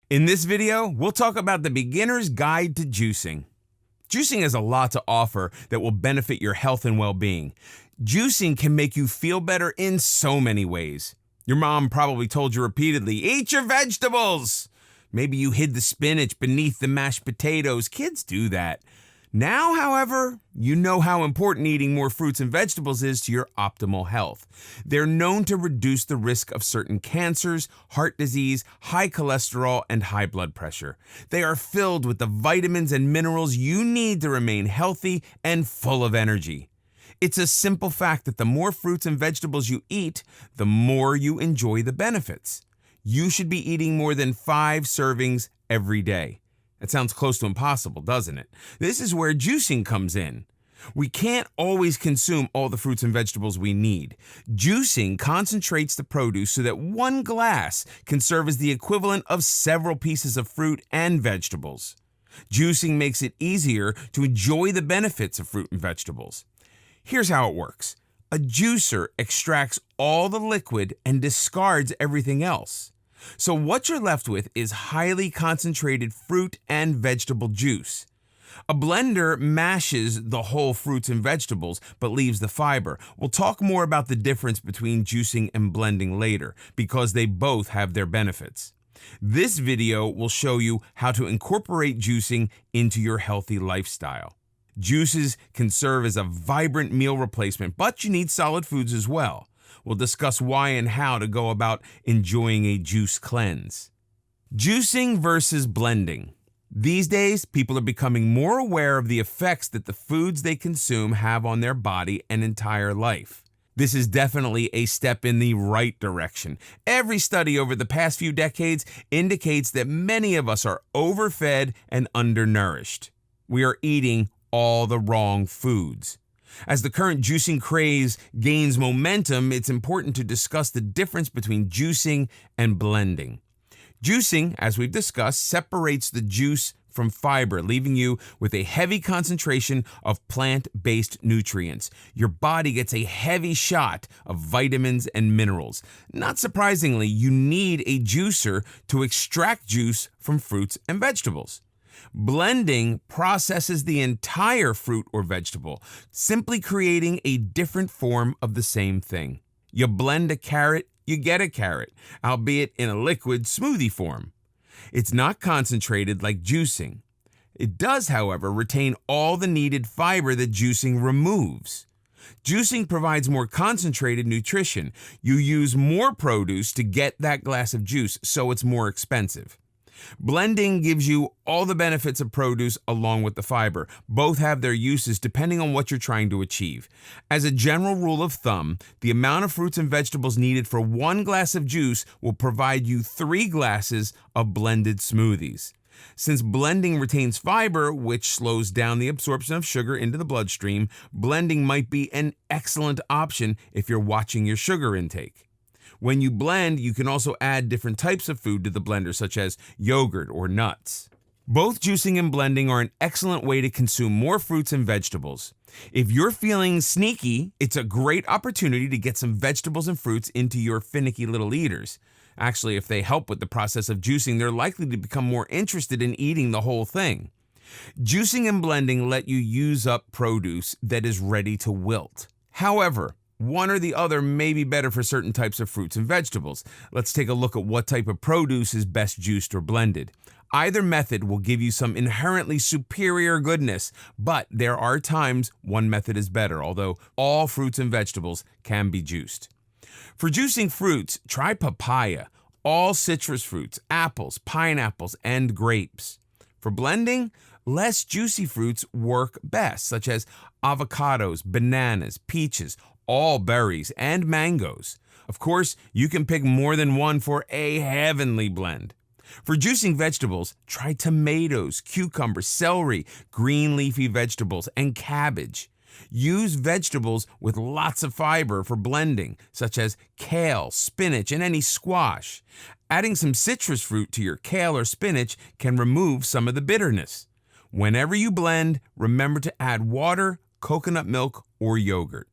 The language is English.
In this video, we'll talk about the beginner's guide to juicing. Juicing has a lot to offer that will benefit your health and well-being. Juicing can make you feel better in so many ways. Your mom probably told you repeatedly, "Eat your vegetables!" Maybe you hid the spinach beneath the mashed potatoes. Kids do that. Now, however, you know how important eating more fruits and vegetables is to your optimal health. They're known to reduce the risk of certain cancers, heart disease, high cholesterol, and high blood pressure. They are filled with the vitamins and minerals you need to remain healthy and full of energy. It's a simple fact that the more fruits and vegetables you eat, the more you enjoy the benefits. You should be eating more than 5 servings every day. That sounds close to impossible, doesn't it? This is where juicing comes in. We can't always consume all the fruits and vegetables we need. Juicing concentrates the produce so that one glass can serve as the equivalent of several pieces of fruit and vegetables. Juicing makes it easier to enjoy the benefits of fruit and vegetables. Here's how it works. A juicer extracts all the liquid and discards everything else. So what you're left with is highly concentrated fruit and vegetable juice. A blender mashes the whole fruits and vegetables, but leaves the fiber. We'll talk more about the difference between juicing and blending later, because they both have their benefits. This video will show you how to incorporate juicing into your healthy lifestyle. Juices can serve as a vibrant meal replacement, but you need solid foods as well. We'll discuss why and how to go about enjoying a juice cleanse. Juicing versus blending. These days, people are becoming more aware of the effects that the foods they consume have on their body and entire life. This is definitely a step in the right direction. Every study over the past few decades indicates that many of us are overfed and undernourished. We are eating all the wrong foods. As the current juicing craze gains momentum, it's important to discuss the difference between juicing and blending. Juicing, as we've discussed, separates the juice from fiber, leaving you with a heavy concentration of plant-based nutrients. Your body gets a heavy shot of vitamins and minerals. Not surprisingly, you need a juicer to extract juice from fruits and vegetables. Blending processes the entire fruit or vegetable, simply creating a different form of the same thing. You blend a carrot, you get a carrot, albeit in a liquid smoothie form. It's not concentrated like juicing. It does, however, retain all the needed fiber that juicing removes. Juicing provides more concentrated nutrition. You use more produce to get that glass of juice, so it's more expensive. Blending gives you all the benefits of produce along with the fiber. Both have their uses depending on what you're trying to achieve. As a general rule of thumb, the amount of fruits and vegetables needed for 1 glass of juice will provide you 3 glasses of blended smoothies. Since blending retains fiber, which slows down the absorption of sugar into the bloodstream, blending might be an excellent option if you're watching your sugar intake. When you blend, you can also add different types of food to the blender, such as yogurt or nuts. Both juicing and blending are an excellent way to consume more fruits and vegetables. If you're feeling sneaky, it's a great opportunity to get some vegetables and fruits into your finicky little eaters. Actually, if they help with the process of juicing, they're likely to become more interested in eating the whole thing. Juicing and blending let you use up produce that is ready to wilt. However, one or the other may be better for certain types of fruits and vegetables. Let's take a look at what type of produce is best juiced or blended. Either method will give you some inherently superior goodness, but there are times one method is better, although all fruits and vegetables can be juiced. For juicing fruits, try papaya, all citrus fruits, apples, pineapples, and grapes. For blending, less juicy fruits work best, such as avocados, bananas, peaches, all berries, and mangoes. Of course, you can pick more than one for a heavenly blend. For juicing vegetables, try tomatoes, cucumbers, celery, green leafy vegetables, and cabbage. Use vegetables with lots of fiber for blending, such as kale, spinach, and any squash. Adding some citrus fruit to your kale or spinach can remove some of the bitterness. Whenever you blend, remember to add water, coconut milk, or yogurt.